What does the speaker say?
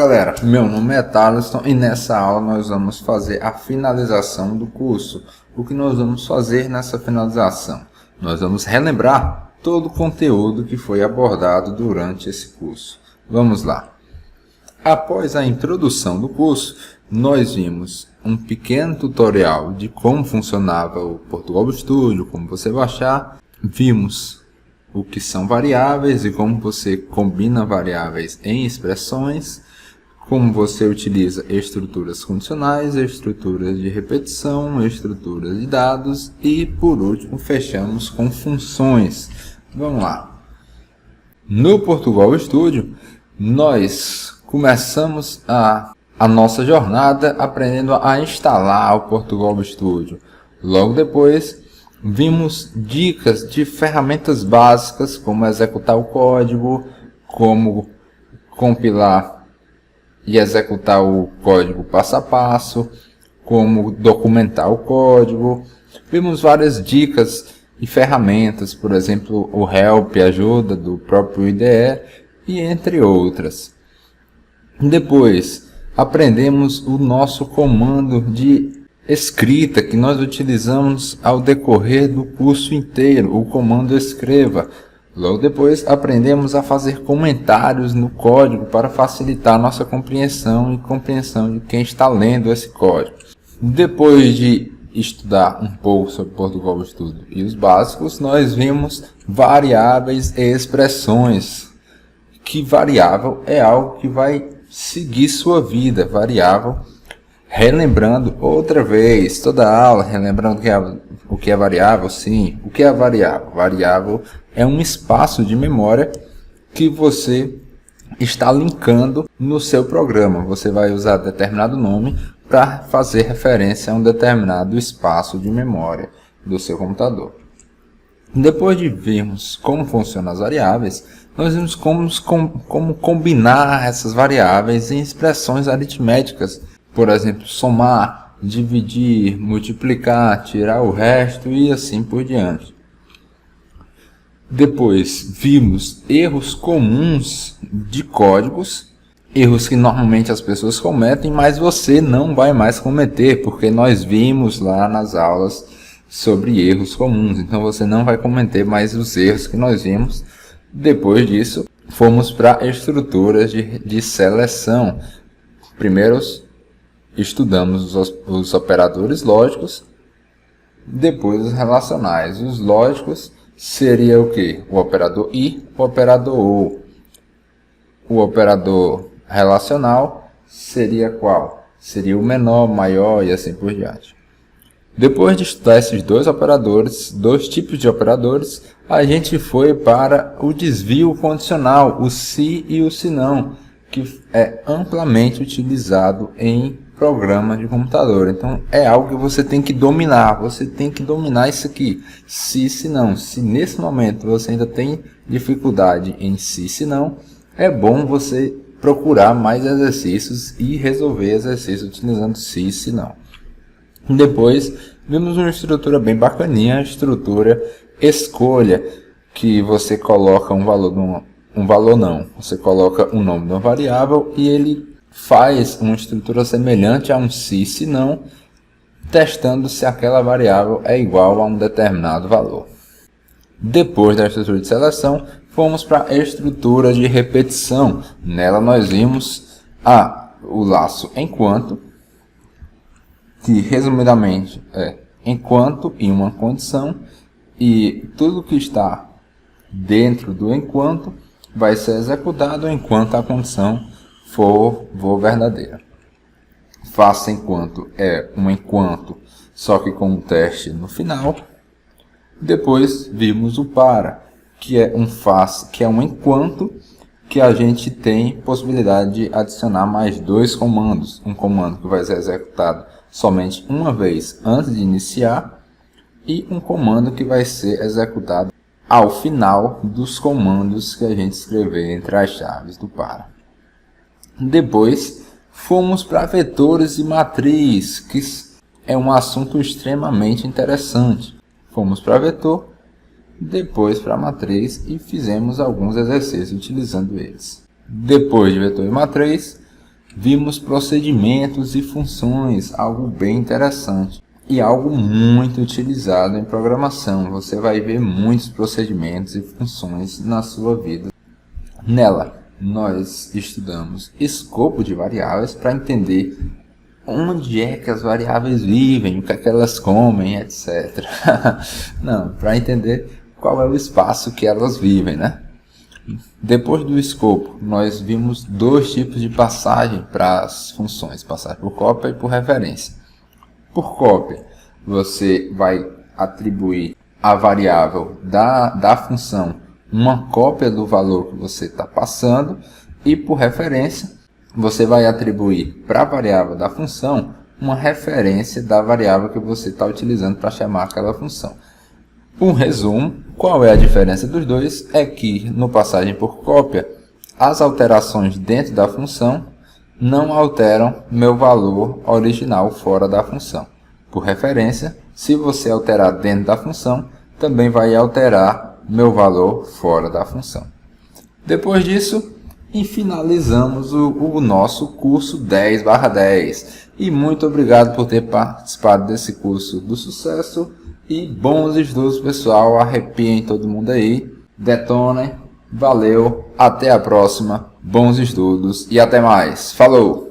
Fala galera, meu nome é Thaleson e nessa aula nós vamos fazer a finalização do curso. O que nós vamos fazer nessa finalização? Nós vamos relembrar todo o conteúdo que foi abordado durante esse curso. Vamos lá. Após a introdução do curso, nós vimos um pequeno tutorial de como funcionava o Portugal Studio, como você baixar. Vimos o que são variáveis e como você combina variáveis em expressões, como você utiliza estruturas condicionais, estruturas de repetição, estruturas de dados e, por último, fechamos com funções. Vamos lá. No Portugal Studio, nós começamos a nossa jornada aprendendo a instalar o Portugal Studio. Logo depois, vimos dicas de ferramentas básicas, como executar o código, como compilar e executar o código passo a passo, como documentar o código. Vimos várias dicas e ferramentas, por exemplo, o help, ajuda do próprio IDE, e entre outras. Depois, aprendemos o nosso comando de escrita que nós utilizamos ao decorrer do curso inteiro, o comando escreva. Logo depois aprendemos a fazer comentários no código para facilitar nossa compreensão e compreensão de quem está lendo esse código. Depois de estudar um pouco sobre Portugal Studio e os básicos, nós vimos variáveis e expressões. Que variável é algo que vai seguir sua vida, variável. Relembrando outra vez, toda a aula, relembrando o que é variável, sim. O que é variável? Variável é um espaço de memória que você está linkando no seu programa. Você vai usar determinado nome para fazer referência a um determinado espaço de memória do seu computador. Depois de vermos como funcionam as variáveis, nós vimos como combinar essas variáveis em expressões aritméticas. Por exemplo, somar, dividir, multiplicar, tirar o resto e assim por diante. Depois, vimos erros comuns de códigos, erros que normalmente as pessoas cometem, mas você não vai mais cometer, porque nós vimos lá nas aulas sobre erros comuns. Então você não vai cometer mais os erros que nós vimos. Depois disso, fomos para estruturas de seleção. Primeiro, estudamos os operadores lógicos, depois os relacionais. Os lógicos seria o que? O operador e, o operador ou. O operador relacional seria qual? Seria o menor, maior e assim por diante. Depois de estudar esses dois operadores, dois tipos de operadores, a gente foi para o desvio condicional, o se e o se não, que é amplamente utilizado em programa de computador. Então é algo que você tem que dominar, você tem que dominar isso aqui, se não. Se nesse momento você ainda tem dificuldade em se não, é bom você procurar mais exercícios e resolver exercícios utilizando se não. Depois vimos uma estrutura bem bacaninha, a estrutura escolha, que você coloca você coloca um nome de uma variável e ele faz uma estrutura semelhante a um se não, testando se aquela variável é igual a um determinado valor. Depois da estrutura de seleção, fomos para a estrutura de repetição. Nela nós vimos o laço enquanto, que resumidamente é enquanto e uma condição, e tudo que está dentro do enquanto vai ser executado enquanto a condição for verdadeira. Faça enquanto é um enquanto, só que com um teste no final. Depois vimos o para, que é um enquanto que a gente tem possibilidade de adicionar mais dois comandos. Um comando que vai ser executado somente uma vez antes de iniciar e um comando que vai ser executado ao final dos comandos que a gente escrever entre as chaves do para. Depois fomos para vetores e matriz, que é um assunto extremamente interessante. Fomos para vetor, depois para matriz e fizemos alguns exercícios utilizando eles. Depois de vetor e matriz, vimos procedimentos e funções, algo bem interessante e algo muito utilizado em programação. Você vai ver muitos procedimentos e funções na sua vida. Nela, nós estudamos escopo de variáveis para entender onde é que as variáveis vivem, o que é que elas comem, etc. Não, para entender qual é o espaço que elas vivem, né? Depois do escopo, nós vimos dois tipos de passagem para as funções, passagem por cópia e por referência. Por cópia, você vai atribuir à variável da função uma cópia do valor que você está passando, e por referência, você vai atribuir para a variável da função uma referência da variável que você está utilizando para chamar aquela função. Um resumo, qual é a diferença dos dois? É que no passagem por cópia, as alterações dentro da função não alteram meu valor original fora da função. Por referência, se você alterar dentro da função, também vai alterar meu valor fora da função. Depois disso, finalizamos o nosso curso 10/10. E muito obrigado por ter participado desse curso do sucesso. E bons estudos, pessoal. Arrepiem todo mundo aí. Detonem. Valeu. Até a próxima. Bons estudos e até mais. Falou!